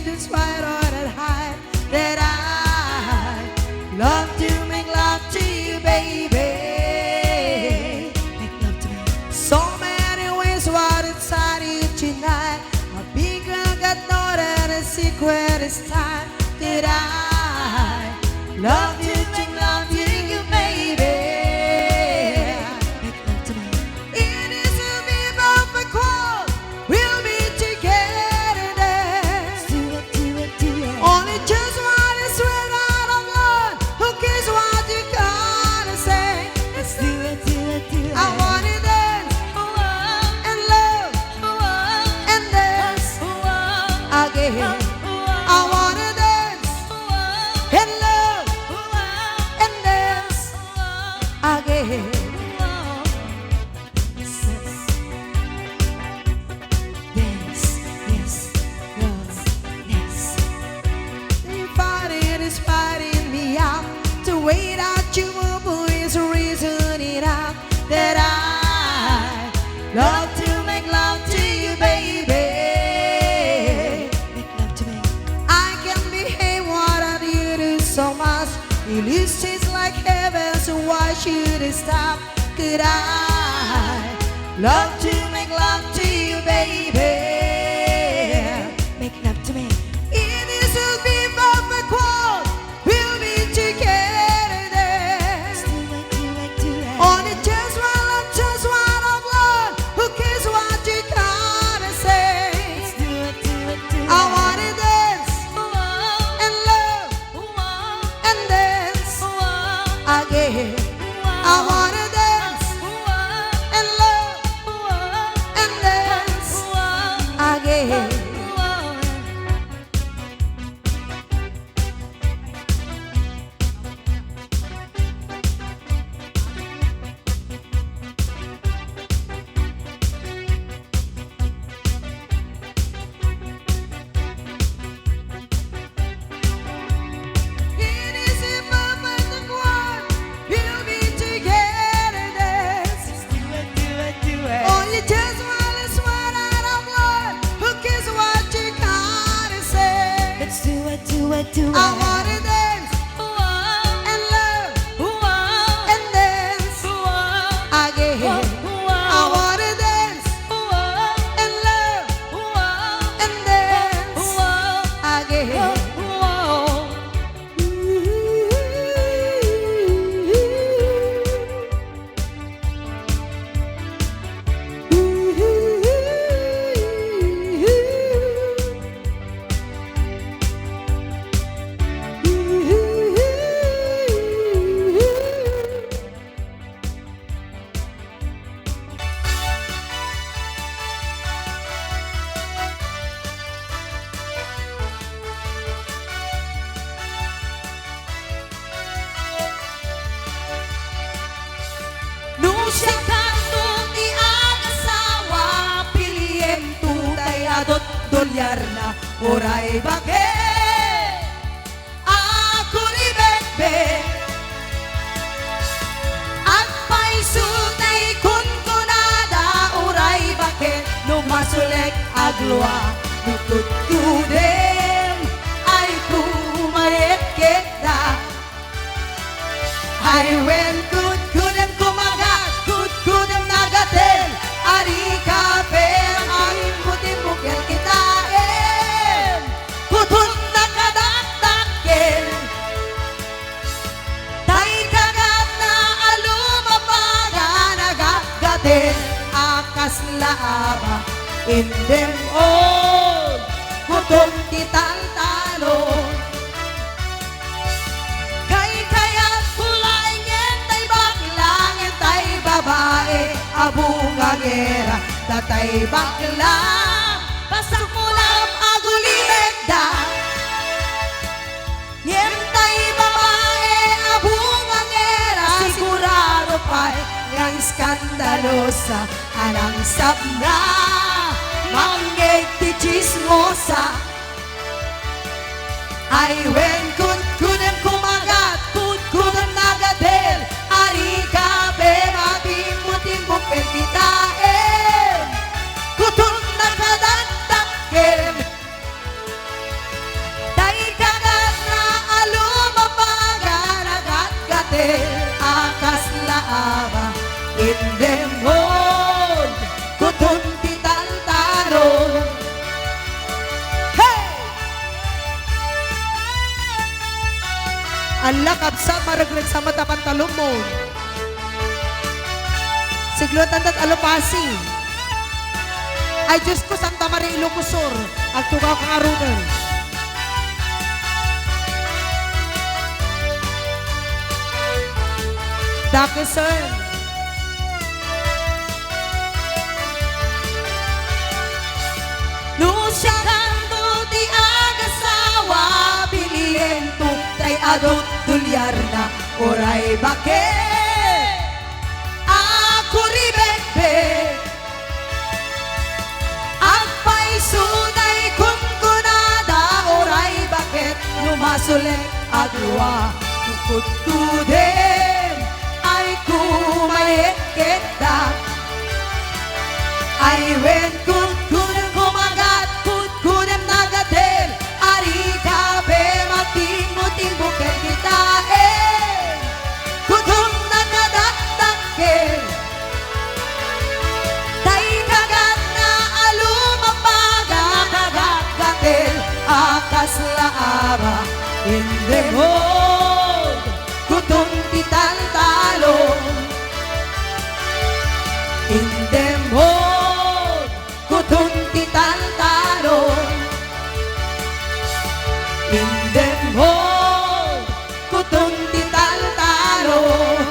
despite all that high, that I love to make love to you, baby. Make love to me. So many ways what inside you tonight. A big girl got know that a secret is time, that I love to make love to you, baby. Make love to me. It is to be perfect world. We'll be together then. Do it, do it, do it. Only just one is sweat out of love. Who cares what you gotta say? Let's do it, do it, do it. I wanna dance and love and dance again. I wanna dance and love and dance again. Dance, yes, love, dance. Fighting is fighting me out. To wait out you move is reason enough that I love to make love to you, baby. Make love to me. I can behave what I do so much. Illusions like heaven, so why should it stop? Could I love to make love to you, baby? Make love to me. It is to be perfect world. We'll be together then. Do it, do it, do it. Only just one love, just one of love. Who cares what you gotta say? Do it, do it, do it. I wanna dance and love and dance again. I wanna dance and love and dance again. It is a perfect world. We'll be together then. Do it, do it, do it. Only just one is one out of love. Who cares what you gotta say? Let's do it, do it, do it. I wanna dance and love and dance again. I wanna dance and love and dance again. Nung siya kantong iagasawa, piliem tutay adot dolyar na oray bakit ako ni Bebe at paisultay kun kunada oray bakit numasulek agloa nututudem ay kumayet kita ay when kudem kumagat kudem nagaten ari ka perang angin putin bukel kitaem kutun nakadaktaken tay kagat na alumapaga nagagaten akas laaba indem on kutun kitang talon babae abungagera tatay bakla pasak mulam agulibeda nientay babae abungagera sigurado pa'y ng skandalosa anang sabna manggay ti chismosa ay when kudem kumagat kudem nagadel ari ka beba timbuk kita. indemon kuton titan taron. Hey! Allah kabsa maragret sa mata pantalumon. Siglo tantat alopasi. Ay Diyos ko Santa Maria Ilocosur, at tugaw kang arunan. Dakesan. Nusya kanto ti agasawa, biliento tay adot dulyar na oray bakit. Ako ribekbek, agpay sunay kung kunada oray bakit. Numasulek agwa, tukod kudem, ay kumayek kita. Ay wen kudem kumagat, kudem nagadel, ari kabe matimbo-timbo ken kita kudum nagadatakkel. Tay kagat na alumapaga, kagat gatel, akas laaba, indemon kutung titan talon. Indemon kutung titan talon. Indemon kutung titan talon.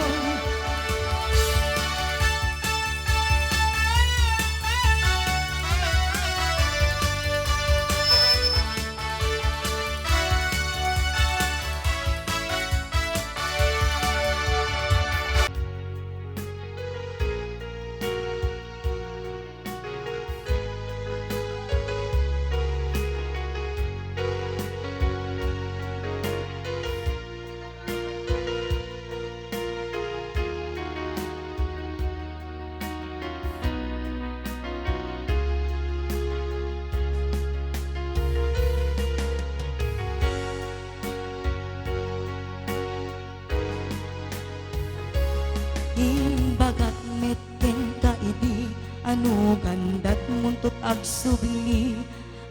Imbagat meten ka idi, ano gandat muntot agsubli.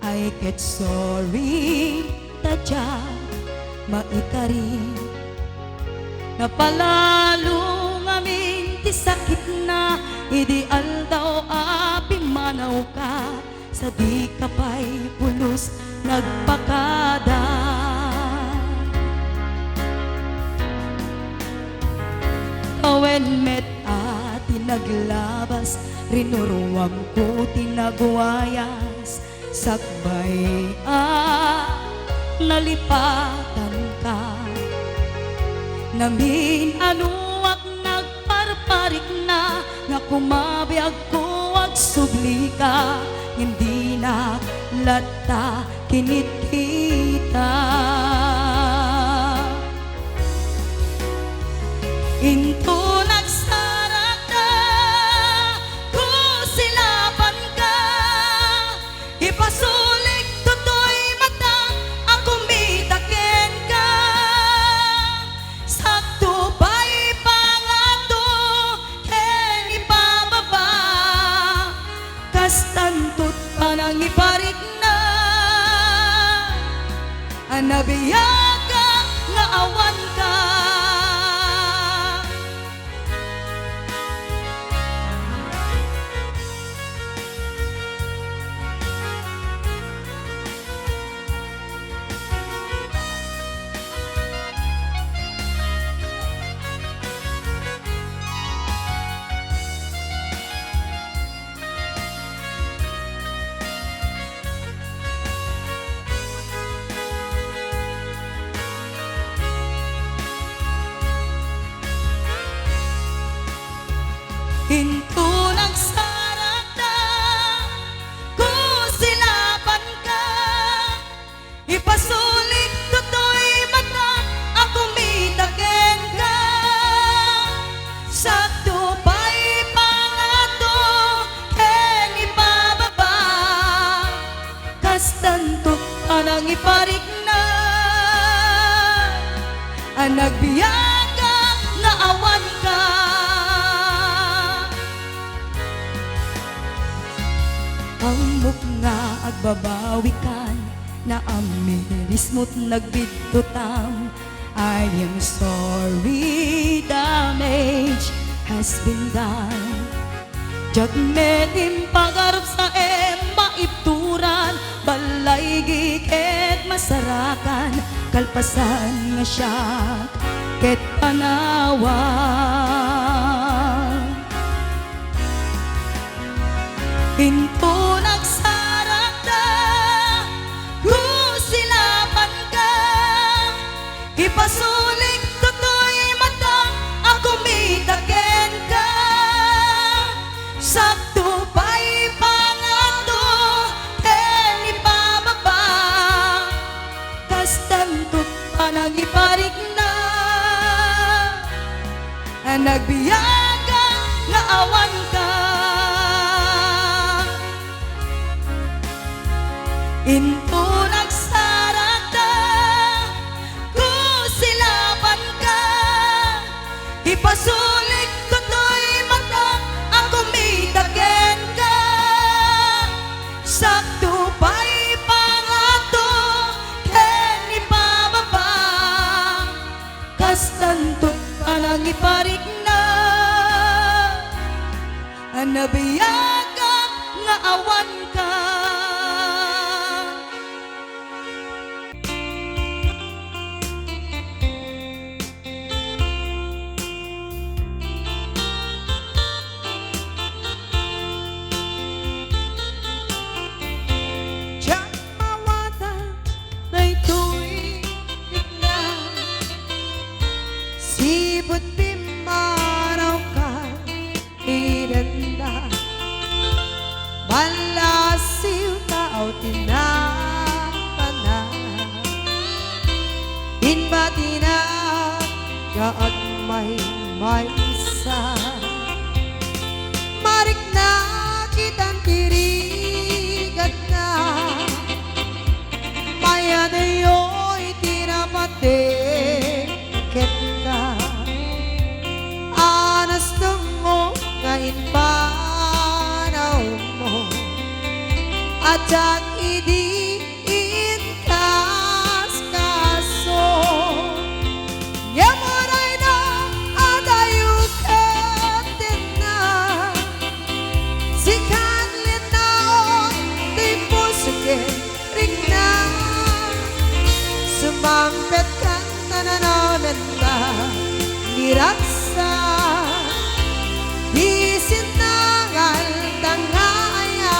I get sorry, tadya maikari. Napalalo ngamin ti sakit na, ideal daw api manaw ka. Sa di kapay pulos nagpakada. Kawen met ati naglabas, rinuruwam ko tinagwayas. Sakbay nalipatan ka. Namin anuak nagparparik na, nga kumabiyag ko ag subli ka. Hindi na lata kinit kita. Into nagsarata, kusilapan ka. Ipasulik tutoy mata, ako mitaken ka. Sakto pa'y pangato, ken ipababa. Kastantot pa nang iparik na. Anabiyaga nga awan ka. Hinto nagsarata, kusilapan ka. Ipasulit tutoy mata, ako mitaken ka. Sakto pa'y pangato, ken ipababa. Kastantot anang iparik na. Ang nagbiyaga nga awan ka. Amok nga agbabawi kan na amiris mo't nagbidtutam. I am sorry, damage has been done. Jagmetim pagarap sa maipturan, balay giket masarakan, kalpasan nga siya ket panawan. Into nagsarak na gusilapan ka, ipasulik toto'y matang ako mitaken ka. Sakto pa'y pangato ken ipababa, kastantot panagiparik na nagbiyaga nga awan ka. Into nagsarak na gusilapan ka, ipasulik toto'y matang ako mitaken ka. Sakto pa'y pangato ken ipababa, kastantot panang iparik na nabiyaga nga awan ka. Sibot pimaraw ka, iranda malasiw tao tinapana, inbatina kaag may isa. Marik na kitang tirigat na, maya na yo'y tinapate kita. Anas mo ngayon panaw mo, at jak idiin kas kaso. Yamuray na adayukan din na, sikanlit na o di pusukin ring na. Sumampet kang nananamen na niraksa, di sinangal tangaya.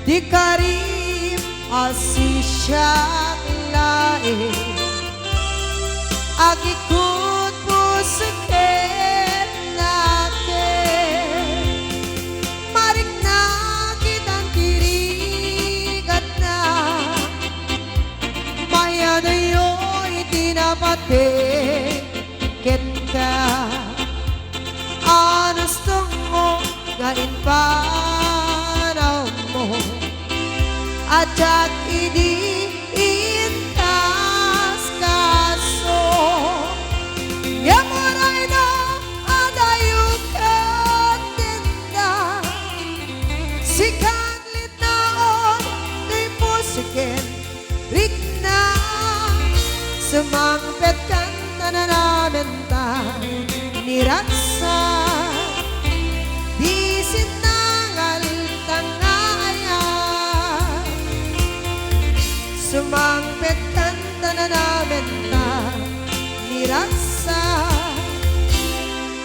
Di karim asisyak lae, agikut pusuket natin. Marik na kitang tirigat na, maya na yo'y tinapate kita. Anas mo gain panaw mo, at jak idiin kas kaso. Yamuray na adayukan din na, sikaglit na on di pusikin rik na. Sumangpet kan nananamen ta niraksa, di sinangal tangaya. Sumangpet kan nananamen ta niraksa,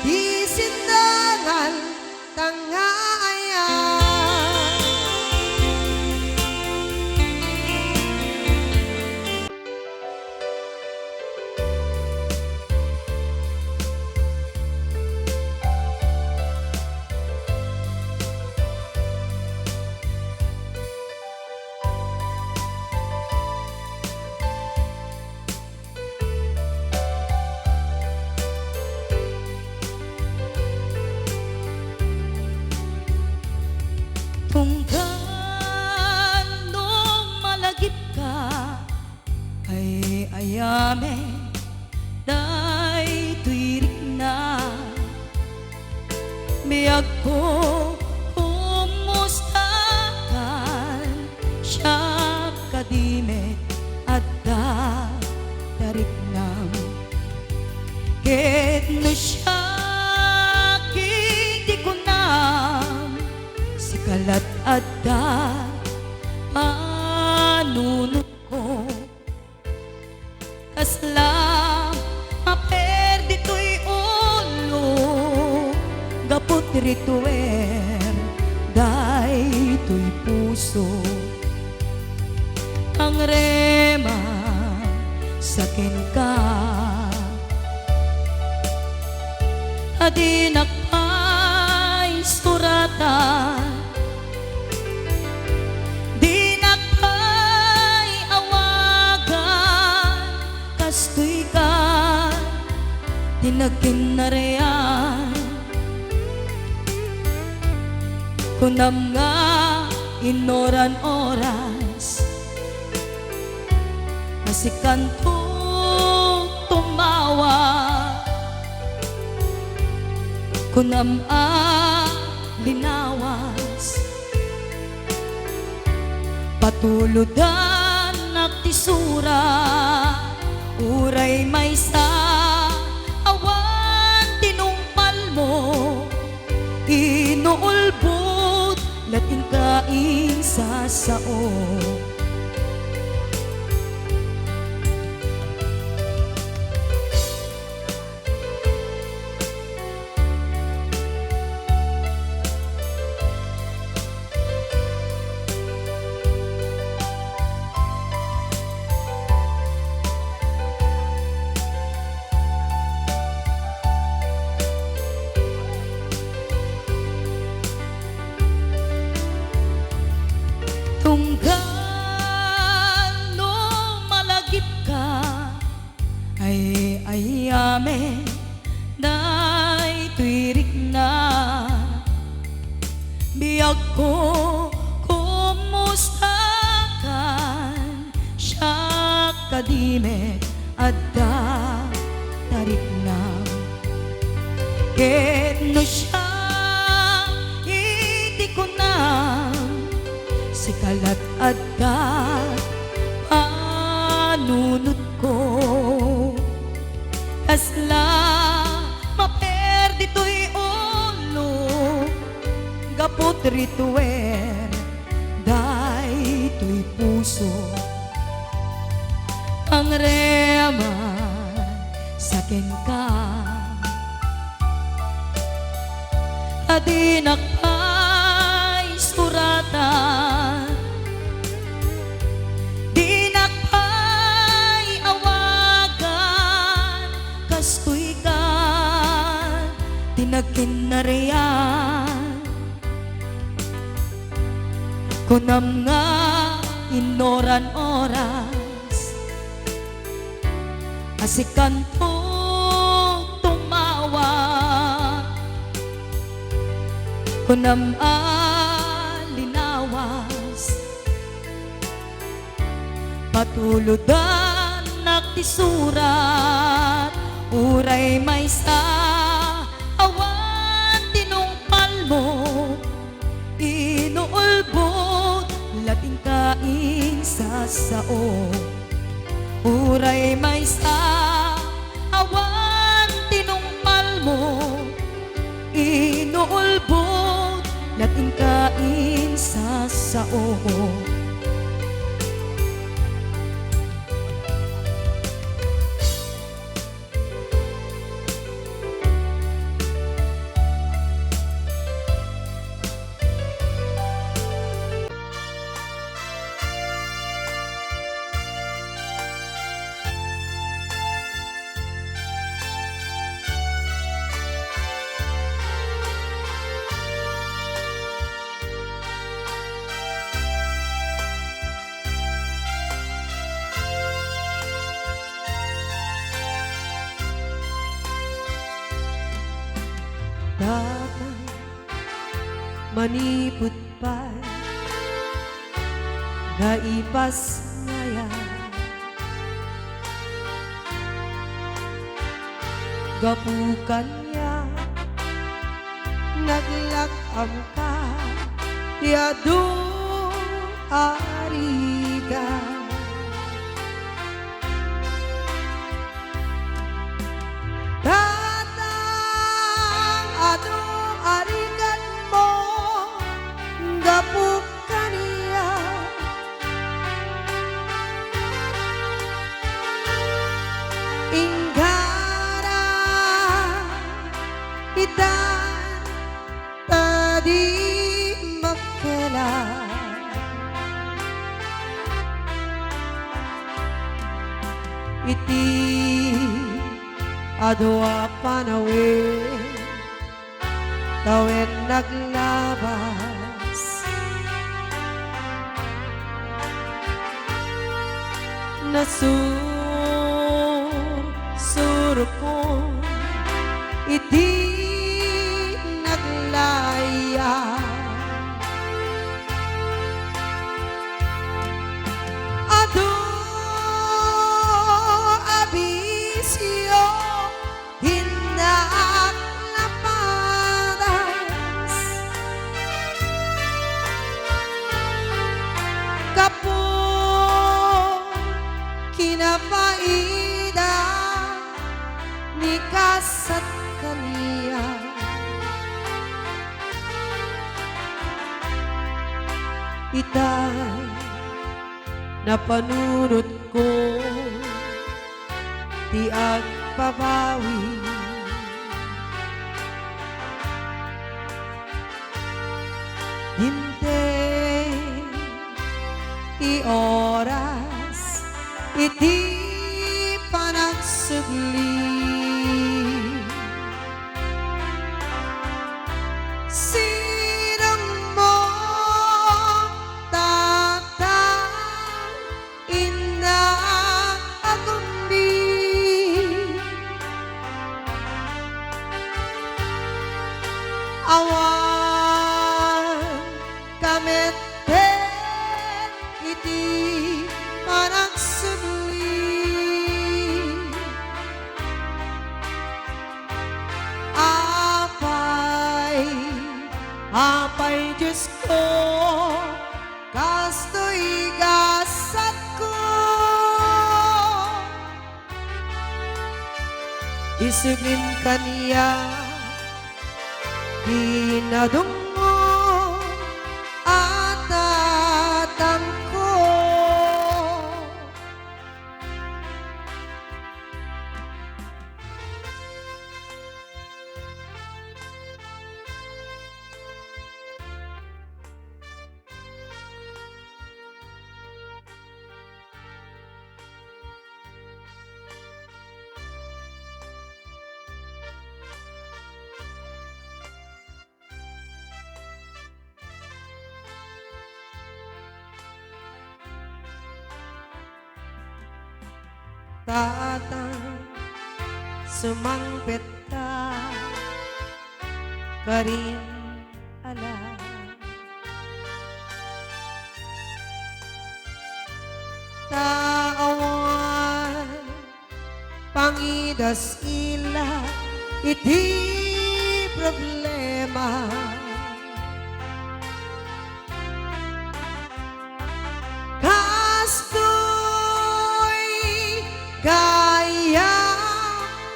di sinangal tangaya. no siya kiti ko na si kalat adda panunod ko kasla maperdi to'y ulo gapot rituer day to'y puso ang rema sakin ka adi nakpay surata di nakpay awagan kastoy ka tinagkinarean kunam nga inoran oras asikanto tumawa kunam linawas patuludan naktisura uray may sa awan tinumpal mo inuulbot lating kain sa sao tunggal no malagip ka ay ayame day tuirik na biyag ko kumusta kan siya kadime adda tarik na ket no siya hindi ko na si kalat adda panunod ko kasla maperdi to'y ulo gapot rituer day to'y puso ang rema sakin ka adi nakpay surata tinagkinarean kunam nga inoran oras asikanto tumawa kunam linawas patuludan naktisurat uray may sa awan tinumpal mo inuulbot lating kain sa sao uray may sa awan tinumpal mo inuulbot lating kain sa sao dapat manipot pa naipas ngayon gapukan niya naglakam ka yadu ariga adwa panawin, tawid naglabas. Nasuro ko, iti naglaya. Ado abisyo, hinak lapadas. Kapo kinapaida ni kasat kaniya. Itay napanunod ko, ti agpabawi. Hintay ti oras, iti panagsugli. Sinang mo tatang ina agumbi. Awan kameten iti panagsugli. Apay Diyos ko, kasto'y gasat ko. Isugin kaniya, dinadungo at tatang ko. Tatang sumangpet ka, karin ala. Taawan pangidas ila iti problema. Kaya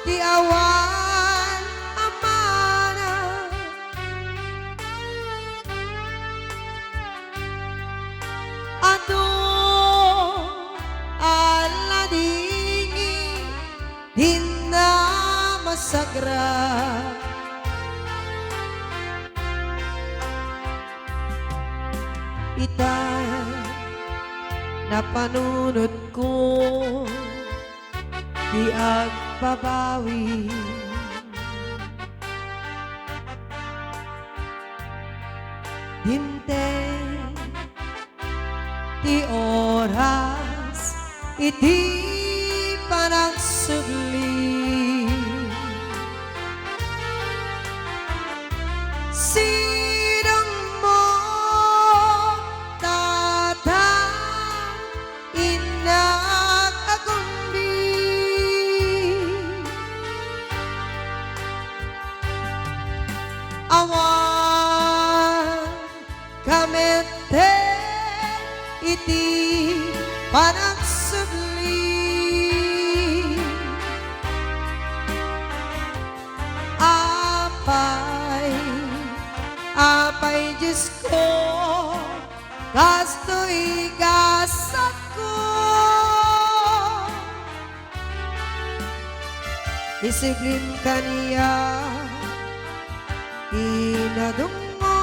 di awan amana. Ado aladingi din na masagra. Itay napanunod ko, di agbabawi. Hintay ti oras, iti panagsugli. Sinang mo tatang inak agumbi. Awan kameten iti panagsugli. Apay Diyos ko, kasto'y gasat ko. Isipin kaniya, inadungo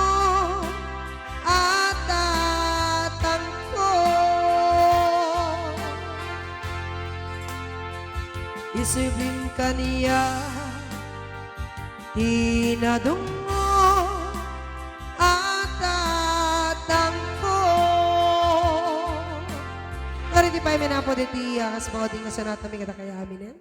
at tatang ko. Isublim kaniya tinadungo at tatangko. Nari di pa yung menapo di tiya kas mga di nga sanat namin kata kaya aminin.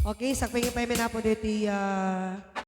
Okay, sakpingin pa yung menapo di tiya